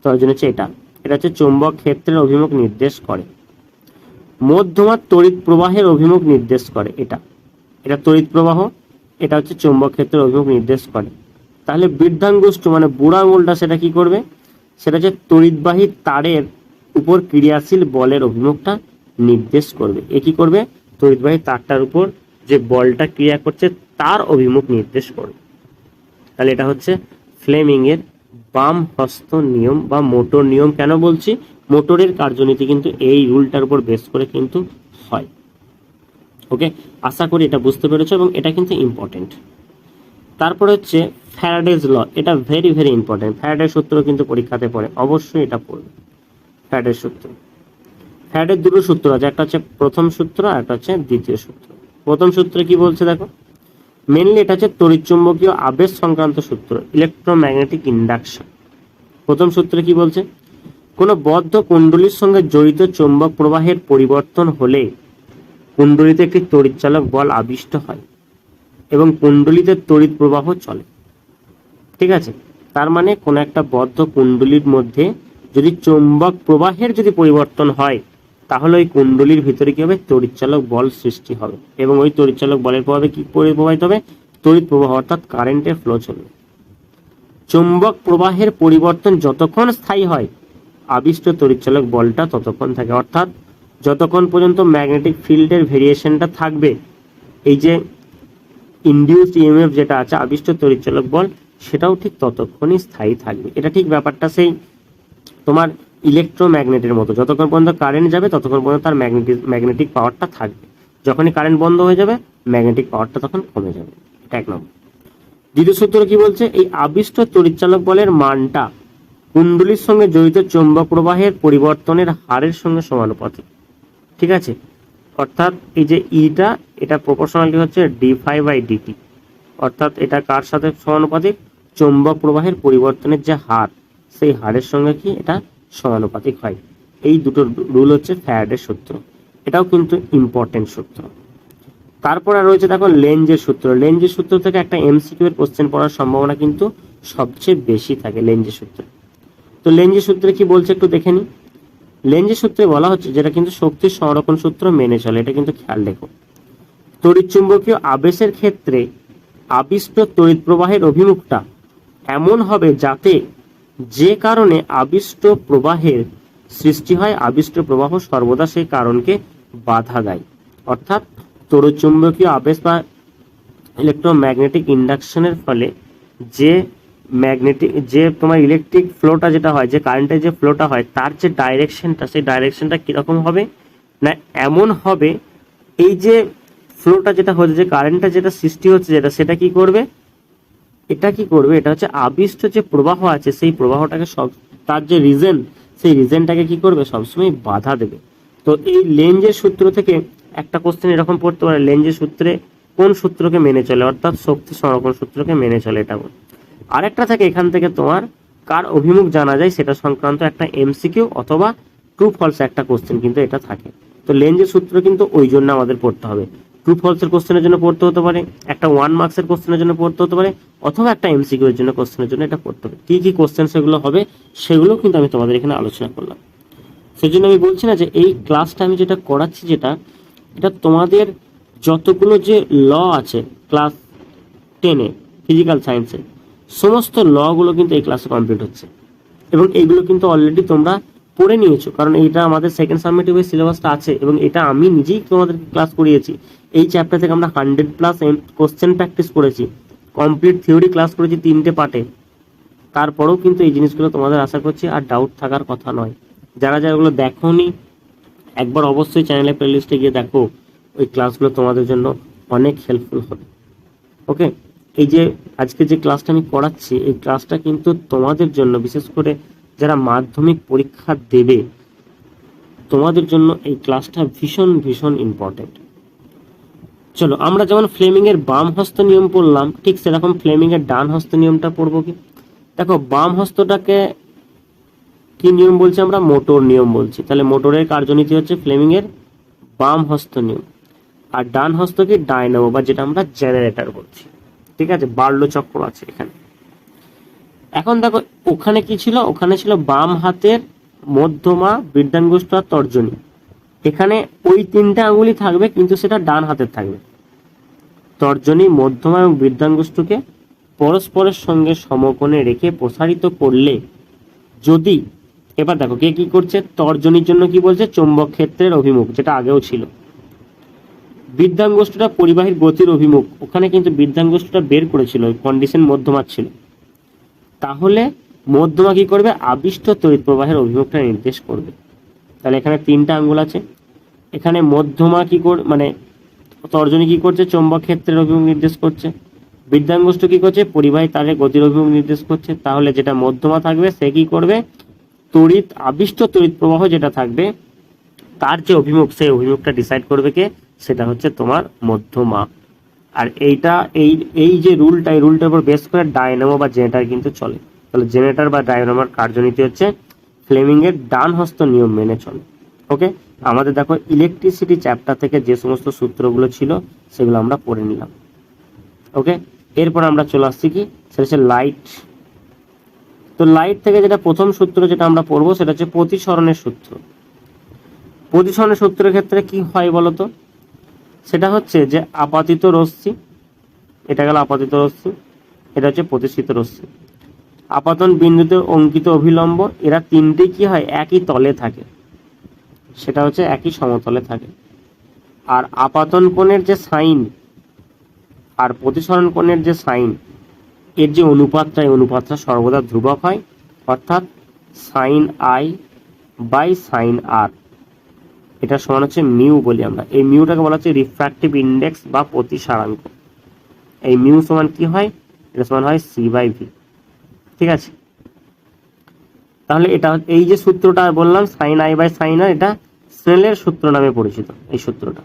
তর্জনী হচ্ছে এটা, এটা হচ্ছে চৌম্বক ক্ষেত্রের অভিমুখ নির্দেশ করে। মধ্যমা তড়িৎ প্রবাহের অভিমুখ নির্দেশ করে, এটা এটা তড়িৎ প্রবাহ, এটা হচ্ছে চৌম্বক ক্ষেত্রের অভিমুখ নির্দেশ করে। তাহলে বৃদ্ধাঙ্গুষ্ঠ মানে বুড়ো আঙুলটা সেটা কি করবে, সেটা হচ্ছে তড়িৎবাহী তারের উপর ক্রিয়াশীল বলের অভিমুখটা নির্দেশ করবে। এ কি করবে, তড়িৎবাহী তারটার উপর যে বলটা ক্রিয়া করছে তার অভিমুখ নির্দেশ করবে। তাহলে এটা হচ্ছে ফ্লেমিং এর বাম হস্ত নিয়ম বা মোটর নিয়ম। কেন বলছি, মোটরের কার্যনীতি কিন্তু এই রুলটার উপর বেস করে কিন্তু হয়। ওকে, আশা করি এটা বুঝতে পেরেছো এবং এটা কিন্তু ইম্পর্টেন্ট। তারপরে হচ্ছে ফ্যারাডেজ ল, এটা ভেরি ভেরি ইম্পর্টেন্ট। ফ্যারাডের সূত্র কিন্তু পরীক্ষাতে পড়ে, অবশ্যই এটা পড়বে। ফ্যারাডের সূত্র, ফ্যারাডের দুটো সূত্র আছে, একটা হচ্ছে প্রথম সূত্র আর একটা হচ্ছে দ্বিতীয় সূত্র। প্রথম সূত্রে কি বলছে দেখো, মেনলি এটা হচ্ছে তড়িৎচুম্বকীয় আবেশ সংক্রান্ত সূত্র, ইলেকট্রোম্যাগনেটিক ইন্ডাকশন। প্রথম সূত্রে কি বলছে, কোনো বদ্ধ কুণ্ডলীর সঙ্গে জড়িত চৌম্বক প্রবাহের পরিবর্তন হলে কুণ্ডলীতে একটি তড়িৎচালক বল আবিষ্ট হয় এবং কুণ্ডলীতে তড়িৎ প্রবাহ চলে। ঠিক আছে, তার মানে কোন একটা বদ্ধ কুণ্ডলীর মধ্যে যদি চৌম্বক প্রবাহের যদি পরিবর্তন হয়, তাহলে ওই কুণ্ডলীর ভিতরে কি হবে, তড়িৎচালক বল সৃষ্টি হবে এবং ওই তড়িৎচালক বলের প্রভাবে কি প্রবাহিত হবে, তড়িৎ প্রবাহ অর্থাৎ কারেন্টের ফ্লো চলবে। চৌম্বক প্রবাহের পরিবর্তন যতক্ষণ স্থায়ী হয়, আবিষ্ট তড়িৎচালক বলটা ততক্ষণ থাকে। অর্থাৎ যতক্ষণ পর্যন্ত ম্যাগনেটিক ফিল্ডের ভেরিয়েশনটা থাকবে, এই যে ইনডিউসড ইএমএফ যেটা আছে, আবিষ্ট তড়িৎচালক বল, সেটাও ঠিক ততক্ষণই স্থায়ী থাকবে। এটা ঠিক ব্যাপারটা সেই তোমার ইলেকট্রোম্যাগনেটের মতো, যতক্ষণ পর্যন্ত কারেন্ট যাবে ততক্ষণ পর্যন্ত তার ম্যাগনেটিক পাওয়ারটা থাকবে। যখনই কারেন্ট বন্ধ হয়ে যাবে, ম্যাগনেটিক পাওয়ারটা তখন কমে যাবে। এটা এক নম্বর। দ্বিতীয় সূত্র কি বলছে, এই আবিষ্ট তড়িৎচালক বলের মানটা কুণ্ডলীর সঙ্গে জড়িত চৌম্বক প্রবাহের পরিবর্তনের হারের সঙ্গে সমানুপাতিক। ঠিক আছে, অর্থাৎ এই যে ইটা, এটা প্রপোর্শনালি হচ্ছে d∅/dt, অর্থাৎ এটা কার সাথে সমানুপাতিক, চৌম্বক প্রবাহের পরিবর্তনের যে হার, সেই হারের সঙ্গে কি এটা সমানুপাতিক হয়। এই দুটো রুল হচ্ছে ফ্যারাডের সূত্র, এটাও কিন্তু ইম্পর্টেন্ট সূত্র। তারপরে রয়েছে দেখো লেঞ্জের সূত্র। লেঞ্জের সূত্র থেকে একটা এমসিকিউ এর কোশ্চেন পড়ার সম্ভাবনা কিন্তু সবচেয়ে বেশি থাকে লেঞ্জের সূত্রে। তো লেঞ্জের সূত্রে কি বলছে একটু দেখে নি। লেঞ্জের সূত্রে বলা হচ্ছে, যেটা কিন্তু শক্তির সংরক্ষণ সূত্র মেনে চলে, এটা কিন্তু খেয়াল রেখো। তড়িৎচুম্বকীয় আবেশের ক্ষেত্রে আবিষ্ট তড়িৎ প্রবাহের অভিমুখটা এমন হবে যাতে যে কারণে আবিষ্ট প্রবাহের সৃষ্টি হয়, আবিষ্ট প্রবাহ সর্বদা সেই কারণকে বাধা দেয়। অর্থাৎ তড়িৎচুম্বকীয় আবেশ বা ইলেকট্রোম্যাগনেটিক ইন্ডাকশনের ফলে যে তোমার ইলেকট্রিক ফ্লোটা যেটা হয়, যে কারেন্টের যে ফ্লোটা হয়, তার যে ডাইরেকশনটা, সেই ডাইরেকশনটা কিরকম হবে না, এমন হবে এই যে ফ্লোটা যেটা হচ্ছে, যে কারেন্টটা যেটা সৃষ্টি হচ্ছে, সেটা কি করবে, এটা হচ্ছে আবিষ্ট যে প্রবাহ আছে, সেই প্রবাহটাকে তার যে রিজন, সেই রিজনটাকে কি করবে, সবসময় বাধা দেবে। তো এই লেঞ্জের সূত্র থেকে একটা কোশ্চেন এরকম পড়তে পারে, লেঞ্জের সূত্রে কোন সূত্রকে মেনে চলে, অর্থাৎ শক্তি সংরক্ষণ সূত্রকে মেনে চলে এটা বলে। আরেকটা থাকে এখান থেকে তোমার কার অভিমুখ জানা যায় সেটা সংক্রান্ত একটা এমসিকিউ অথবা ট্রু ফলস একটা কোশ্চেন কিন্তু এটা থাকে। তো লেঞ্জের সূত্র কিন্তু ওই জন্য আমাদের পড়তে হবে, ট্রু ফলসের কোশ্চেনের জন্য পড়তে হতে পারে, একটা 1 মার্কসের কোশ্চেনের জন্য পড়তে হতে পারে, অথবা একটা এমসিকিউ এর জন্য কোশ্চেনের জন্য এটা পড়তে হবে। কি কি কোশ্চেন সেগুলো হবে সেগুলো কিন্তু আমি তোমাদের এখানে আলোচনা করলাম। সেই জন্য আমি বলছি না যে এই ক্লাসটা আমি যেটা করাচ্ছি এটা তোমাদের যতগুলো যে ল আছে ক্লাস 10-এ ফিজিক্যাল সায়েন্সে, সমস্ত লগুলো কিন্তু এই ক্লাসে কমপ্লিট হচ্ছে এবং এইগুলো কিন্তু অলরেডি তোমরা পড়ে নিয়েছো, কারণ এইটা আমাদের সেকেন্ড সাবমিটিভের সিলেবাসটা আছে এবং এটা আমি নিজেই তোমাদেরকে ক্লাস করিয়েছি। এই চ্যাপ্টার থেকে আমরা 100+ কোশ্চেন প্র্যাকটিস করেছি, কমপ্লিট থিওরি ক্লাস করেছি 3টে পার্টে। তারপরেও কিন্তু এই জিনিসগুলো তোমাদের আশা করছি আর ডাউট থাকার কথা নয়। যারা যারা ওগুলো দেখোনি একবার অবশ্যই চ্যানেলের প্লেলিস্টে গিয়ে দেখো, ওই ক্লাসগুলো তোমাদের জন্য অনেক হেল্পফুল হবে। ওকে, এই যে আজকে যে ক্লাসটা আমি করাচ্ছি এই ক্লাসটা কিন্তু তোমাদের জন্য, বিশেষ করে যারা মাধ্যমিক পরীক্ষা দেবে তোমাদের জন্য এই ক্লাসটা ভীষণ ভীষণ ইম্পর্টেন্ট। চলো আমরা যেমন ফ্লেমিং এর বাম হস্ত নিয়ম পড়লাম, ঠিক সেরকম ফ্লেমিং এর ডান হস্ত নিয়মটা পড়বো। কি দেখো, বাম হস্তটাকে কি নিয়ম বলছি আমরা? মোটর নিয়ম বলছি। তাহলে মোটরের কার্যনীতি হচ্ছে ফ্লেমিং এর বাম হস্ত নিয়ম, আর ডান হস্ত কি ডায়নামো বা যেটা আমরা জেনারেটর বলছি। ঠিক আছে, বার্লো চক্র আছে এখানে। এখন দেখো ওখানে কি ছিল, ওখানে ছিল বাম হাতের মধ্যমা, বৃদ্ধাঙ্গুষ্ঠ আর তর্জনী। এখানে ওই 3টে আঙ্গুলি থাকবে কিন্তু সেটা ডান হাতের থাকবে। তর্জনী, মধ্যমা এবং বৃদ্ধাঙ্গুষ্ঠকে পরস্পরের সঙ্গে সমকোণে রেখে প্রসারিত করলে যদি, এবার দেখো কে কি করছে, তর্জনীর জন্য কি বলছে, চৌম্বক ক্ষেত্রের অভিমুখ, যেটা আগেও ছিল। বৃদ্ধাঙ্গুষ্ঠটা পরিবাহীর গতির অভিমুখ, ওখানে কিন্তু বৃদ্ধাঙ্গুষ্ঠটা বের করেছিল, ওই কন্ডিশন মধ্যমা ছিল। তাহলে মধ্যমা কি করবে, আবিষ্ট তড়িৎ প্রবাহের অভিমুখটা নির্দেশ করবে। তাহলে এখানে 3টা আঙ্গুল আছে, এখানে মধ্যমা কি মানে তর্জনী কি করছে, চৌম্বক ক্ষেত্রের অভিমুখ নির্দেশ করছে, বৃদ্ধাঙ্গুষ্ঠ কি করছে, পরিবাহী তারের গতির অভিমুখ নির্দেশ করছে। তাহলে যেটা মধ্যমা থাকবে সে কি করবে, তড়িৎ আবিষ্ট তড়িৎ প্রবাহ যেটা থাকবে তার যে অভিমুখ, সেই অভিমুখটা ডিসাইড করবে কে, সেটা হচ্ছে তোমার মধ্যমা। আর এইটা এই যে রুলটা, এই রুলটার উপর বেস করে ডায়নামো বা জেনারেটর কিন্তু চলে। তাহলে জেনারেটর বা ডায়নামোর কার্যনীতি হচ্ছে ফ্লেমিং এর ডান হস্ত নিয়ম মেনে চলে। ওকে, আমাদের দেখো ইলেকট্রিসিটি চ্যাপ্টার থেকে যে সমস্ত সূত্রগুলো ছিল সেগুলো আমরা পড়ে নিলাম। ওকে, এরপর আমরা চলে আসছি কি, সেটা হচ্ছে লাইট। তো লাইট থেকে যেটা প্রথম সূত্র যেটা আমরা পড়বো সেটা হচ্ছে প্রতিসরণের সূত্র। প্রতিসরণের সূত্রের ক্ষেত্রে কি হয় বলতো, সেটা হচ্ছে যে আপাতিত রশ্মি, এটা গেল আপাতিত রশ্মি, এটা হচ্ছে প্রতিসৃত রশ্মি। আপাতন বিন্দুতে অঙ্কিত অভিলম্ব, এরা 3টেই কি হয়, একই তলে থাকে, সেটা হচ্ছে একই সমতলে থাকে। আর আপাতন কোণের যে সাইন আর প্রতিসরণ কোণের যে সাইন, এর যে অনুপাতটা, এই অনুপাতটা সর্বদা ধ্রুবক হয়, অর্থাৎ সাইন আই বাই সাইন আর, এটা সমান হচ্ছে মিউ বলি আমরা। এই মিউটাকে বলা হচ্ছে রিফ্র্যাক্টিভ ইন্ডেক্স বা প্রতিসারাঙ্ক। এই মিউ সমান কি হয়, এটা সমান হয় C/V। ঠিক আছে, তাহলে এটা এই যে সূত্রটা বললাম সাইন আই বাই সাইন আর, এটা স্নেলের সূত্র নামে পরিচিত। এই সূত্রটা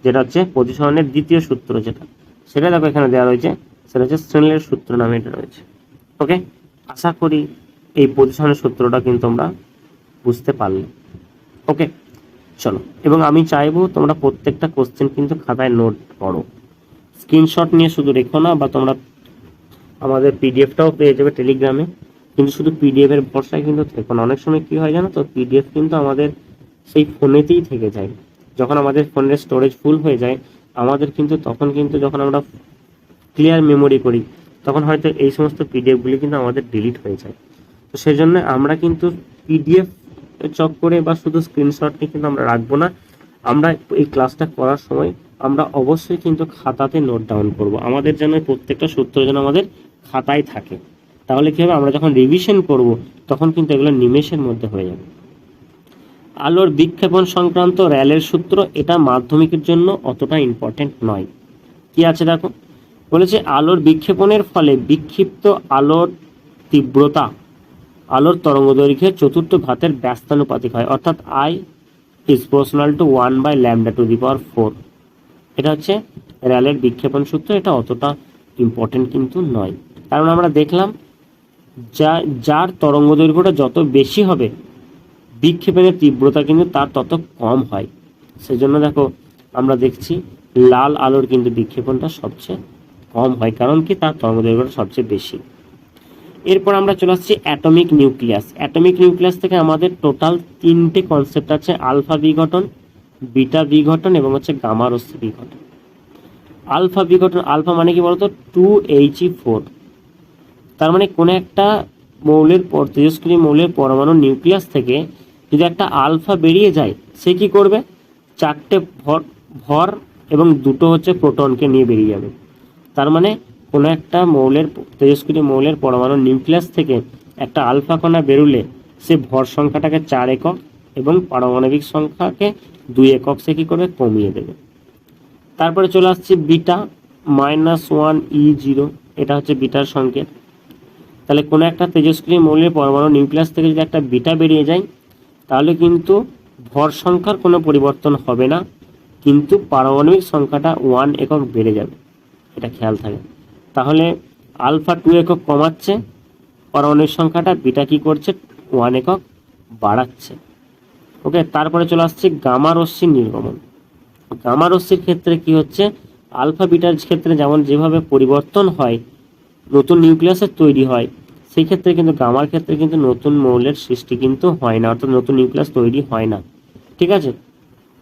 যেটা হচ্ছে প্রতিসরণের দ্বিতীয় সূত্র, যেটা সেটা দেখো এখানে দেওয়া রয়েছে, সেটা হচ্ছে স্নেলের সূত্র নামে এটা রয়েছে। ওকে, আশা করি এই প্রতিসরণের সূত্রটা কিন্তু তোমরা বুঝতে পারলে। ওকে চলো, এবং আমি চাইবো তোমরা প্রত্যেকটা কোশ্চেন কিন্তু খাতায় নোট করো, স্ক্রিনশট নিয়ে শুধু রেখো না, বা তোমরা আমাদের পিডিএফটাও পেয়ে যাবে টেলিগ্রামে, কিন্তু শুধু পিডিএফ এর ভরসায় কিন্তু থেকো না। অনেক সময় কি হয় জানো তো, পিডিএফ কিন্তু আমাদের সেই ফোনেতেই থেকে যায়। যখন আমাদের ফোনের স্টোরেজ ফুল হয়ে যায় আমাদের কিন্তু তখন কিন্তু যখন আমরা ক্লিয়ার মেমোরি করি তখন হয়তো এই সমস্ত পিডিএফগুলি কিন্তু আমাদের ডিলিট হয়ে যায়। তো সেই জন্য আমরা কিন্তু পিডিএফ চক্করে বা শুধু স্ক্রিনশট নিয়ে কিন্তু আমরা রাখবো না। আমরা এই ক্লাসটা করার সময় আমরা অবশ্যই কিন্তু খাতাতে নোট ডাউন করব, আমাদের যেন প্রত্যেকটা সূত্র যেন আমাদের খাতায় থাকে। তাহলে কি হবে, আমরা যখন রিভিশন করব তখন কিন্তু এগুলো নিমেষের মধ্যে হয়ে যাবে। আলোর বিক্ষেপণ সংক্রান্ত র্যালের সূত্র, এটা মাধ্যমিকের জন্য অতটা ইম্পর্টেন্ট নয়। কি আছে দেখো, বলেছে আলোর বিক্ষেপণের ফলে বিক্ষিপ্ত আলোর তীব্রতা আলোর তরঙ্গ দৈর্ঘ্যের চতুর্থ ঘাতের ব্যস্তানুপাতিক হয়, অর্থাৎ I ইজ প্রপোর্শনাল টু 1/λ⁴। এটা হচ্ছে র্যালের বিক্ষেপণ সূত্র। এটা অতটা ইম্পর্টেন্ট কিন্তু নয়, কারণ আমরা দেখলাম যার তরঙ্গ দৈর্ঘ্যটা যত বেশি হবে বিক্ষেপণের তীব্রতা কিন্তু তার তত কম হয়। সেজন্য দেখো আমরা দেখছি লাল আলোর কিন্তু বিক্ষেপণটা সবচেয়ে কম হয়, কারণ কি তার তরঙ্গ দৈর্ঘ্যটা সবচেয়ে বেশি। এরপর আমরা চলে আসছি অ্যাটমিক নিউক্লিয়াস। অ্যাটমিক নিউক্লিয়াস থেকে আমাদের টোটাল 3টে কনসেপ্ট আছে, আলফা বিঘটন, বিটা বিঘটন এবং হচ্ছে গামা রশ্মি বিঘটন। আলফা বিঘটন, আলফা মানে কি বলতো 2He4। তার মানে কোনো একটা মৌলের তেজস্ক্রিয় মৌলের পরমাণু নিউক্লিয়াস থেকে যদি একটা আলফা বেরিয়ে যায়, সে কি করবে, 4টে ভর এবং 2টো হচ্ছে প্রোটনকে নিয়ে বেরিয়ে যাবে। তার মানে কোনো একটা তেজস্ক্রিয় মৌলের পরমাণু নিউক্লিয়াস থেকে একটা আলফা কণা বেরোলে সে ভর সংখ্যাটাকে 4 একক এবং পারমাণবিক সংখ্যাকে 2 একক সে কি করবে, কমিয়ে দেবে। তারপরে চলে আসছে বিটা, -1E0, এটা হচ্ছে বিটার সংকেত। তাহলে কোনো একটা তেজস্ক্রিয় মৌলের পরমাণু নিউক্লিয়াস থেকে যদি একটা বিটা বেরিয়ে যায়, তাহলে কিন্তু ভর সংখ্যার কোনো পরিবর্তন হবে না, কিন্তু পারমাণবিক সংখ্যাটা 1 একক বেড়ে যাবে, এটা খেয়াল থাকে। তাহলে আলফা 2 একক কমাচ্ছে পারমাণবিক সংখ্যাটা, বিটা কি করছে, 1 একক বাড়াচ্ছে। ওকে, তারপরে চলে আসছে গামা রশ্মির নির্গমন। গামা রশ্মির ক্ষেত্রে কি হচ্ছে, আলফা বিটার ক্ষেত্রে যেভাবে পরিবর্তন হয়, নতুন নিউক্লিয়াসের তৈরি হয়, সেই ক্ষেত্রে কিন্তু গামার ক্ষেত্রে কিন্তু নতুন মৌলের সৃষ্টি কিন্তু হয় না, অর্থাৎ নতুন নিউক্লিয়াস তৈরি হয় না। ঠিক আছে,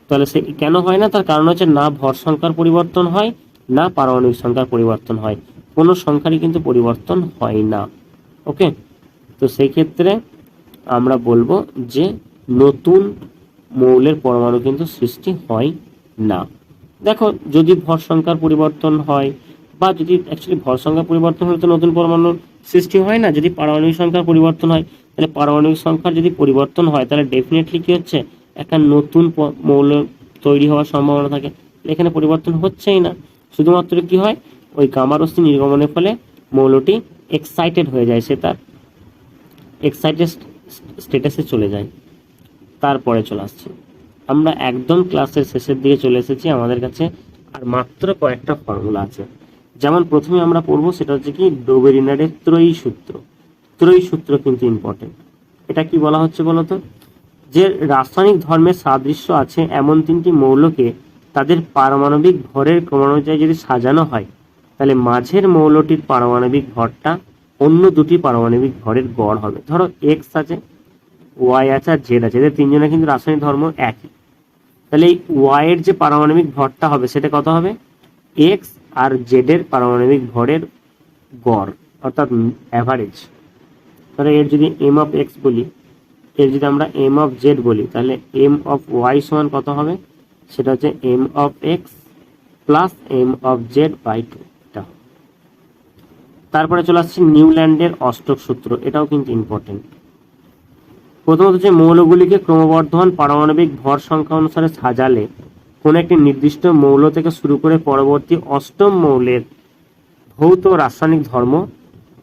তাহলে সে কেন হয় না, তার কারণ হচ্ছে না ভর সংখ্যার পরিবর্তন হয়, না পারমাণবিক সংখ্যার পরিবর্তন হয়, কোনো সংখ্যারই কিন্তু পরিবর্তন হয় না। ওকে, তো সেই ক্ষেত্রে আমরা বলবো যে নতুন মৌলের পরমাণু কিন্তু সৃষ্টি হয় না। দেখো যদি ভর সংখ্যার পরিবর্তন হয়, বা যদি অ্যাকচুয়ালি ভর সংখ্যার পরিবর্তন হলে তো নতুন পরমাণুর সৃষ্টি হয় না, যদি পারমাণবিক সংখ্যার পরিবর্তন হয়, তাহলে পারমাণবিক সংখ্যার যদি পরিবর্তন হয়, তাহলে ডেফিনেটলি কি হচ্ছে, একটা নতুন মৌল তৈরি হওয়ার সম্ভাবনা থাকে। এখানে পরিবর্তন হচ্ছেই না, শুধুমাত্র কি হয়, ওই গামা রশ্মি নির্গমনের ফলে মৌলটি এক্সাইটেড হয়ে যায়, সে তার এক্সাইটেড স্ট্যাটাসে চলে যায়। তারপরে চলে আসছে, আমরা একদম ক্লাসের শেষের দিকে চলে এসেছি, আমাদের কাছে আর মাত্র কয়েকটা ফর্মুলা আছে। যেমন প্রথমে আমরা পড়বো সেটা হচ্ছে কি ডোবেরিনারের ত্রয়ী সূত্র। ত্রয়ী সূত্র কিন্তু ইম্পর্টেন্ট। এটা কি বলা হচ্ছে বলতো, যে রাসায়নিক ধর্মের সাদৃশ্য আছে এমন 3টি মৌলকে তাদের পারমাণবিক ভরের ক্রমানুযায়ী যদি সাজানো হয়, তাহলে মাঝের মৌলটির পারমাণবিক ভরটা অন্য 2টি পারমাণবিক ভরের গড় হবে। ধরো এক্স আছে, ওয়াই আছে আর জেড আছে, এদের 3জনের কিন্তু রাসায়নিক ধর্ম একই। তাহলে এই ওয়াই এর যে পারমাণবিক ভরটা হবে সেটা কত হবে, এক্স আর জেড এর পারমাণবিক ভরের গড়, অর্থাৎ অ্যাভারেজ। তাহলে এর যদি এম অফ এক্স বলি, এর যদি আমরা এম অফ জেড বলি, তাহলে এম অফ ওয়াই সমান কত হবে, সেটা হচ্ছে M of X plus M of Z by 2। তারপরে চলে আসছে নিউল্যান্ডের অষ্টক সূত্র, এটাও কিন্তু ইম্পর্টেন্ট। প্রথমত হচ্ছে মৌলগুলিকে ক্রমবর্ধমান পারমাণবিক ভর সংখ্যা অনুসারে সাজালে কোন একটি নির্দিষ্ট মৌল থেকে শুরু করে পরবর্তী অষ্টম মৌলের ভৌত রাসায়নিক ধর্ম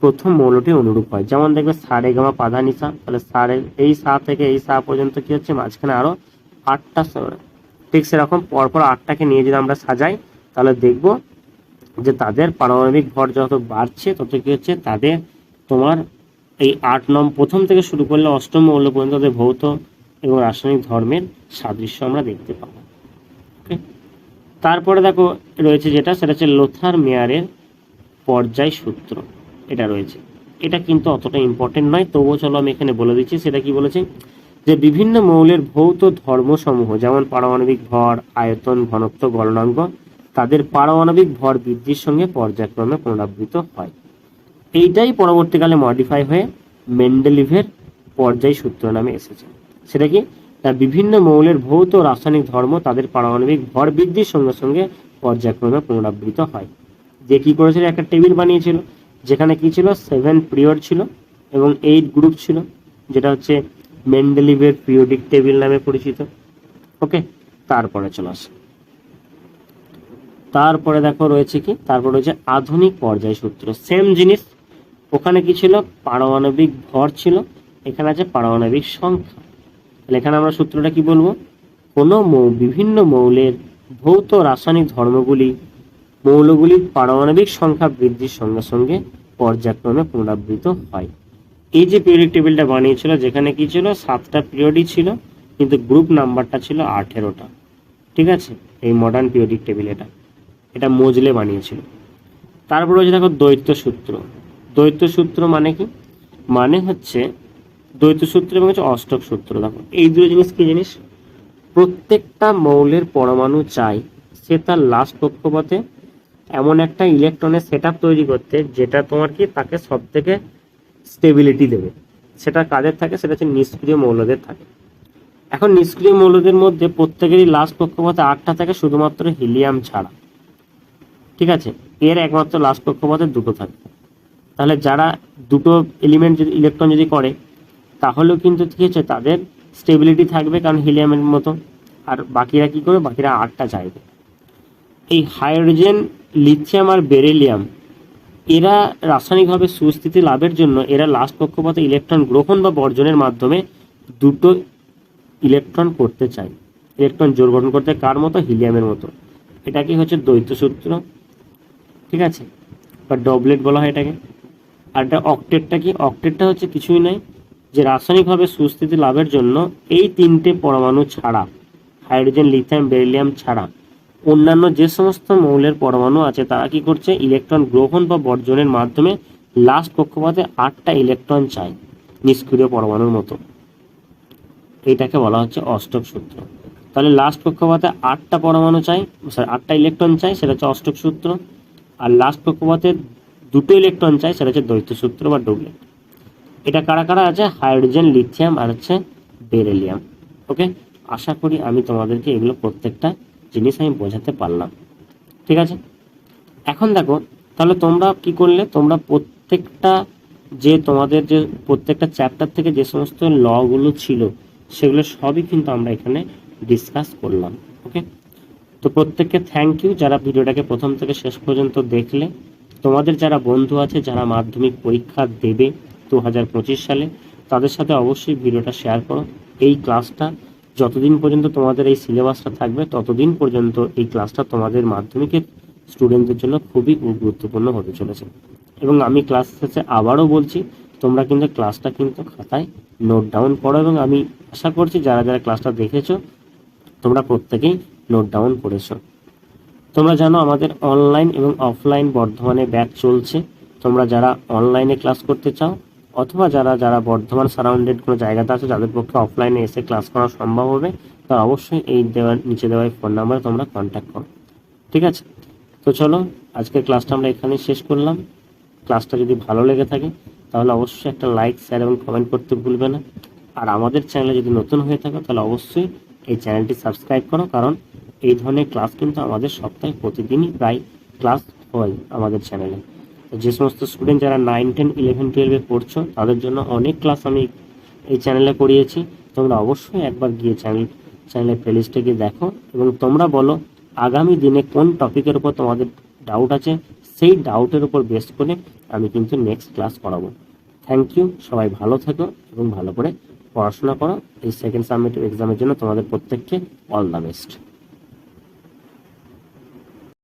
প্রথম মৌলটি অনুরূপ হয়। যেমন দেখবে সারে গামা পাধা নিশা, তাহলে সারের এই সা থেকে এই সা পর্যন্ত কি হচ্ছে, মাঝখানে আরো 8টা, ঠিক সেরকম পরপর 8টাকে নিয়ে যদি আমরা সাজাই, তাহলে দেখব যে তাদের পারমাণবিক ভর যত বাড়ছে তত কি হচ্ছে, তাদের তোমার এই 8 প্রথম থেকে শুরু করলে অষ্টম মৌল পর্যন্ত তাদের ভৌত এবং রাসায়নিক ধর্মের সাদৃশ্য আমরা দেখতে পাবো। ওকে, তারপরে দেখো রয়েছে যেটা, সেটা হচ্ছে লোথার মেয়ারের পর্যায় সূত্র, এটা রয়েছে। এটা কিন্তু অতটা ইম্পর্টেন্ট নয়, তবুও চলো আমি এখানে বলে দিচ্ছি। সেটা কি বলেছে, যে বিভিন্ন মৌলের ভৌত ধর্মসমূহ যেমন পারমাণবিক ভর, আয়তন, ঘনত্ব, গলনাঙ্ক, তাদের পারমাণবিক ভর বৃদ্ধির সঙ্গে পর্যায়ক্রমে পুনরাবৃত হয়। এইটাই পরবর্তীকালে মডিফাই হয়ে মেন্ডেলিভের পর্যায় সূত্র নামে এসেছে। সেটা কি, তার বিভিন্ন মৌলের ভৌত রাসায়নিক ধর্ম তাদের পারমাণবিক ভর বৃদ্ধির সঙ্গে সঙ্গে পর্যায়ক্রমে পুনরাবৃত হয়। যে কি করেছিল, একটা টেবিল বানিয়েছিল, যেখানে কি ছিল, 7 পিরিয়ড ছিল এবং 8 গ্রুপ ছিল, যেটা হচ্ছে মেন্ডেলিভের পিরিয়ডিক টেবিল নামে পরিচিত। ওকে, তারপরে চলে আসে, তারপরে দেখো রয়েছে কি, তারপর রয়েছে আধুনিক পর্যায় সূত্র। সেম জিনিস, ওখানে কি ছিল, পারমাণবিক ভর ছিল, এখানে আছে পারমাণবিক সংখ্যা। তাহলে এখানে আমরা সূত্রটা কি বলবো, কোনো বিভিন্ন মৌলের ভৌত রাসায়নিক ধর্মগুলি মৌলগুলির পারমাণবিক সংখ্যা বৃদ্ধির সঙ্গে সঙ্গে পর্যায়ক্রমে পুনরাবৃত হয়। এই যে পিরিয়ডিক টেবিলটা বানিয়েছিল, যেখানে কি ছিল, 7টা পিরিয়ডই ছিল, কিন্তু গ্রুপ নাম্বারটা ছিল 18টা। ঠিক আছে, এই মডার্ন পিরিয়ডিক টেবিল এটা মোজলে বানিয়েছিল। তারপরে হচ্ছে দেখো দ্বৈত সূত্র। দ্বৈত সূত্র মানে কি? মানে হচ্ছে দ্বৈত সূত্র এবং হচ্ছে অষ্টক সূত্র। দেখো এই দুটো জিনিস কি জিনিস? প্রত্যেকটা মৌলের পরমাণু চাই সে তার লাস্ট কক্ষপথে এমন একটা ইলেকট্রনের সেটআপ তৈরি করতে যেটা তোমার কি তাকে সব থেকে স্টেবিলিটি দেবে। সেটা কাদের থাকে? সেটা হচ্ছে নিষ্ক্রিয় মৌলদের থাকে। এখন নিষ্ক্রিয় মৌলদের মধ্যে প্রত্যেকেরই লাস্ট কক্ষপথে 8টা থাকে, শুধুমাত্র হিলিয়াম ছাড়া। ঠিক আছে, এর একমাত্র লাস্ট কক্ষপথে 2টো থাকে। তাহলে যারা দুটো এলিমেন্ট যদি ইলেকট্রন যদি করে, তাহলেও কিন্তু কি হচ্ছে, তাদের স্টেবিলিটি থাকবে, কারণ হিলিয়ামের মতো। আর বাকিরা কি করবে? বাকিরা 8টা চাইবে। এই হাইড্রোজেন, লিথিয়াম আর বেরিলিয়াম এরা রাসায়নিকভাবে সুস্থিতি লাভের জন্য এরা লাস্ট কক্ষপথে ইলেকট্রন গ্রহণ বা বর্জনের মাধ্যমে দুটো ইলেকট্রন করতে চায়। ইলেকট্রন জোড় গঠন করতে কার মতো? হিলিয়ামের মতো। এটা কি হচ্ছে দ্বৈত সূত্র। ঠিক আছে, বা ডবলেট বলা হয় এটাকে। আর এটা অক্টেটটা কি? অক্টেটটা হচ্ছে কিছুই নয়, যে রাসায়নিকভাবে সুস্থিতি লাভের জন্য এই 3টে পরমাণু ছাড়া, হাইড্রোজেন, লিথিয়াম, বেরিলিয়াম ছাড়া অন্যান্য যে সমস্ত মৌলের পরমাণু আছে তারা কি করছে? ইলেকট্রন গ্রহণ বা বর্জনের মাধ্যমে লাস্ট কক্ষপথে 8টা ইলেকট্রন চায়, নিষ্ক্রিয় পরমাণুর মতো। এইটাকে বলা হচ্ছে অষ্টক সূত্র। তাহলে লাস্ট কক্ষপথে 8টা পরমাণু চাই, 8টা ইলেকট্রন চাই, সেটা হচ্ছে অষ্টক সূত্র। আর লাস্ট কক্ষপথে 2টো ইলেকট্রন চাই, সেটা হচ্ছে দ্বৈত সূত্র বা ডবলেট। এটা কারা কারা আছে? হাইড্রোজেন, লিথিয়াম আর হচ্ছে বেরিলিয়াম। ওকে, আশা করি আমি তোমাদেরকে এগুলো প্রত্যেকটা জিনিস আমি বোঝাতে পারলাম। ঠিক আছে, এখন দেখো তাহলে তোমরা কি করলে? তোমরা প্রত্যেকটা যে তোমাদের যে প্রত্যেকটা চ্যাপ্টার থেকে যে সমস্ত লগুলো ছিল সেগুলো সবই কিন্তু আমরা এখানে ডিসকাস করলাম। ওকে, তো প্রত্যেককে থ্যাংক ইউ যারা ভিডিওটাকে প্রথম থেকে শেষ পর্যন্ত দেখলে। তোমাদের যারা বন্ধু আছে যারা মাধ্যমিক পরীক্ষা দেবে 2025 সালে, তাদের সাথে অবশ্যই ভিডিওটা শেয়ার করো। এই ক্লাসটা যতদিন পর্যন্ত তোমাদের এই সিলেবাসটা থাকবে ততদিন পর্যন্ত এই ক্লাসটা তোমাদের মাধ্যমিকের স্টুডেন্টদের জন্য খুবই গুরুত্বপূর্ণ হতে চলেছে। এবং আমি ক্লাস শেষে আবারও বলছি, তোমরা কিন্তু ক্লাসটা কিন্তু খাতায় নোট ডাউন করো, এবং আমি আশা করছি যারা যারা ক্লাসটা দেখেছো তোমরা প্রত্যেকেই নোট ডাউন করেছো। তোমরা জানো আমাদের অনলাইন এবং অফলাইন বর্ধমানে ব্যাচ চলছে। তোমরা যারা অনলাইনে ক্লাস করতে চাও অথবা যারা যারা বর্ধমান সারাউন্ডেড কোনো জায়গাতে আছে যাদের পক্ষে অফলাইনে এসে ক্লাস করা সম্ভব হবে, তারা অবশ্যই এই নিচে দেওয়া ফোন নাম্বারে তোমরা কন্ট্যাক্ট করো। ঠিক আছে, তো চলো আজকের ক্লাসটা আমরা এখানেই শেষ করলাম। ক্লাসটা যদি ভালো লেগে থাকে তাহলে অবশ্যই একটা লাইক, শেয়ার এবং কমেন্ট করতে ভুলবে না। আর আমাদের চ্যানেলে যদি নতুন হয়ে থাকো তাহলে অবশ্যই এই চ্যানেলটি সাবস্ক্রাইব করো, কারণ এই ধরনের ক্লাস কিন্তু আমাদের সপ্তাহে প্রতিদিনই প্রায় ক্লাস হয় আমাদের চ্যানেলে। যে সমস্ত স্টুডেন্ট যারা 9, 10, 11, 12-এ পড়ছো তাদের জন্য অনেক ক্লাস আমি এই চ্যানেলে করিয়েছি। তোমরা অবশ্যই একবার গিয়ে চ্যানেলের প্লেলিস্টে গিয়ে দেখো এবং তোমরা বলো আগামী দিনে কোন টপিকের উপর তোমাদের ডাউট আছে, সেই ডাউটের উপর বেস করে আমি কিন্তু নেক্সট ক্লাস করাবো। থ্যাংক ইউ, সবাই ভালো থেকো এবং ভালো করে পড়াশোনা করো। এই সেকেন্ড সাবমিটিভ এক্সামের জন্য তোমাদের প্রত্যেককে অল দ্য বেস্ট।